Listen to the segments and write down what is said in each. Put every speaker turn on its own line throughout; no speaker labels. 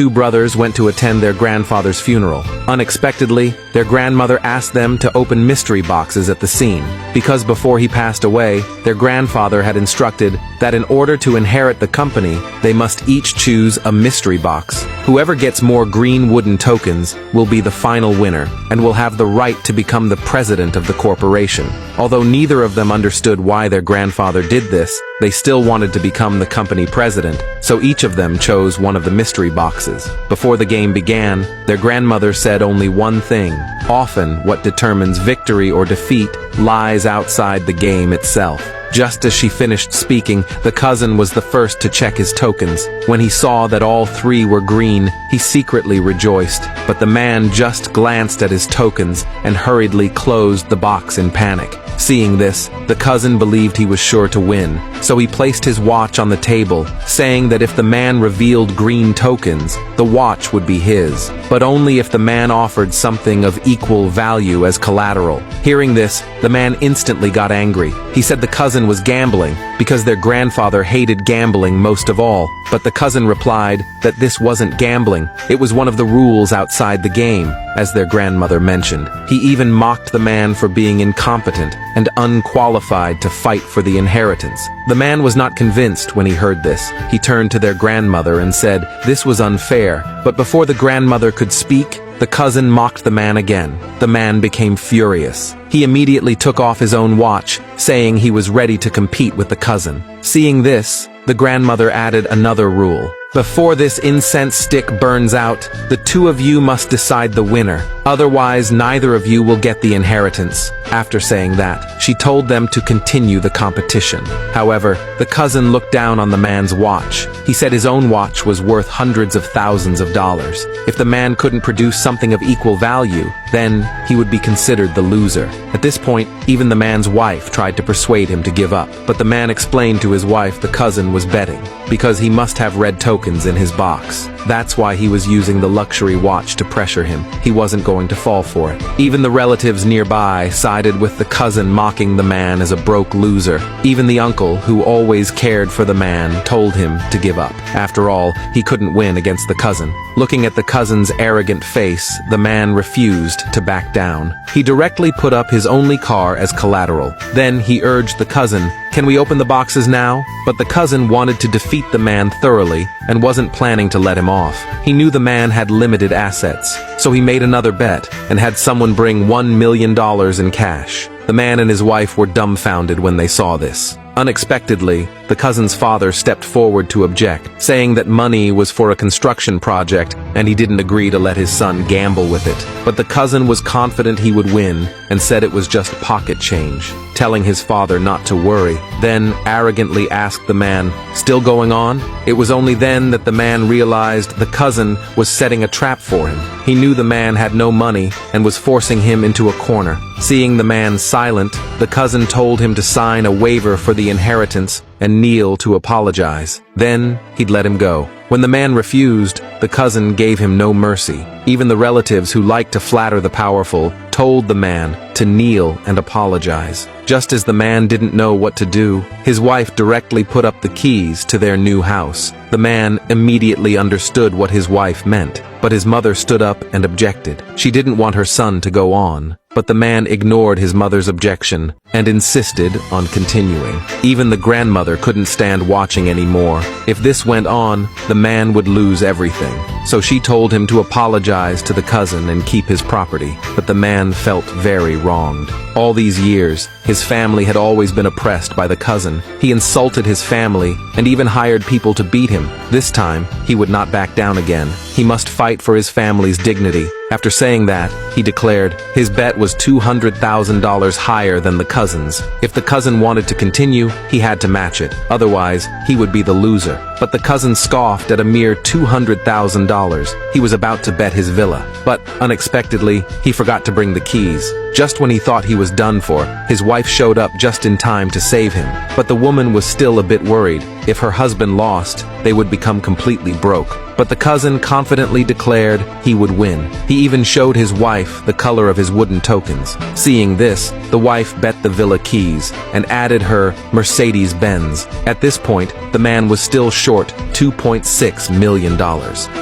two brothers went to attend their grandfather's funeral. Unexpectedly, their grandmother asked them to open mystery boxes at the scene, because before he passed away, their grandfather had instructed that in order to inherit the company, they must each choose a mystery box. Whoever gets more green wooden tokens will be the final winner and will have the right to become the president of the corporation. Although neither of them understood why their grandfather did this, they still wanted to become the company president, so each of them chose one of the mystery boxes. Before the game began, their grandmother said only one thing: often what determines victory or defeat lies outside the game itself. Just as she finished speaking, the cousin was the first to check his tokens. When he saw that all three were green, he secretly rejoiced, but the man just glanced at his tokens and hurriedly closed the box in panic. Seeing this, the cousin believed he was sure to win, so he placed his watch on the table, saying that if the man revealed green tokens, the watch would be his, but only if the man offered something of equal value as collateral. Hearing this, the man instantly got angry. He said the cousin was gambling, because their grandfather hated gambling most of all, but the cousin replied that this wasn't gambling, it was one of the rules outside the game, as their grandmother mentioned. He even mocked the man for being incompetent and unqualified to fight for the inheritance. The man was not convinced when he heard this. He turned to their grandmother and said this was unfair, but before the grandmother could speak, the cousin mocked the man again. The man became furious. He immediately took off his own watch, saying he was ready to compete with the cousin. Seeing this, the grandmother added another rule. Before this incense stick burns out, the two of you must decide the winner. Otherwise, neither of you will get the inheritance. After saying that, she told them to continue the competition. However, the cousin looked down on the man's watch. He said his own watch was worth hundreds of thousands of dollars. If the man couldn't produce something of equal value, then he would be considered the loser. At this point, even the man's wife tried to persuade him to give up, but the man explained to his wife the cousin was betting, because he must have red tokens in his box. That's why he was using the luxury watch to pressure him. He wasn't going to fall for it. Even the relatives nearby sided with the cousin, mocking the man as a broke loser. Even the uncle, who always cared for the man, told him to give up. After all, he couldn't win against the cousin. Looking at the cousin's arrogant face, the man refused to back down. He directly put up his only car as collateral. Then he urged the cousin, "Can we open the boxes now?" But the cousin wanted to defeat the man thoroughly and wasn't planning to let him off. He knew the man had limited assets, so he made another bet and had someone bring $1 million in cash. The man and his wife were dumbfounded when they saw this. Unexpectedly, the cousin's father stepped forward to object, saying that money was for a construction project and he didn't agree to let his son gamble with it. But the cousin was confident he would win and said it was just pocket change, telling his father not to worry. Then arrogantly asked the man, "Still going on?" It was only then that the man realized the cousin was setting a trap for him. He knew the man had no money and was forcing him into a corner. Seeing the man silent, the cousin told him to sign a waiver for the inheritance and kneel to apologize. Then he'd let him go. When the man refused, the cousin gave him no mercy. Even the relatives who liked to flatter the powerful told the man to kneel and apologize. Just as the man didn't know what to do, his wife directly put up the keys to their new house. The man immediately understood what his wife meant, but his mother stood up and objected. She didn't want her son to go on, but the man ignored his mother's objection and insisted on continuing. Even the grandmother couldn't stand watching anymore. If this went on, the man would lose everything. So she told him to apologize to the cousin and keep his property, but the man felt very wronged. All these years, his family had always been oppressed by the cousin. He insulted his family and even hired people to beat him. This time, he would not back down again. He must fight for his family's dignity. After saying that, he declared his bet was $200,000 higher than the cousin's. If the cousin wanted to continue, he had to match it. Otherwise, he would be the loser. But the cousin scoffed at a mere $200,000. He was about to bet his villa. But, unexpectedly, he forgot to bring the keys. Just when he thought he was done for, his wife showed up just in time to save him. But the woman was still a bit worried. If her husband lost, they would become completely broke. but the cousin confidently declared he would win. He even showed his wife the color of his wooden tokens. Seeing this, the wife bet the villa keys and added her Mercedes-Benz. At this point, the man was still short $2.6 million.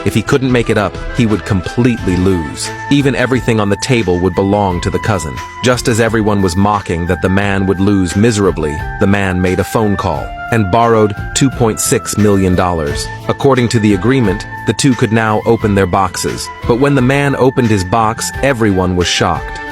If he couldn't make it up, he would completely lose. Even everything on the table would belong to the cousin. Just as everyone was mocking that the man would lose miserably, the man made a phone call and borrowed $2.6 million. According to the agreement, the two could now open their boxes. But when the man opened his box, everyone was shocked.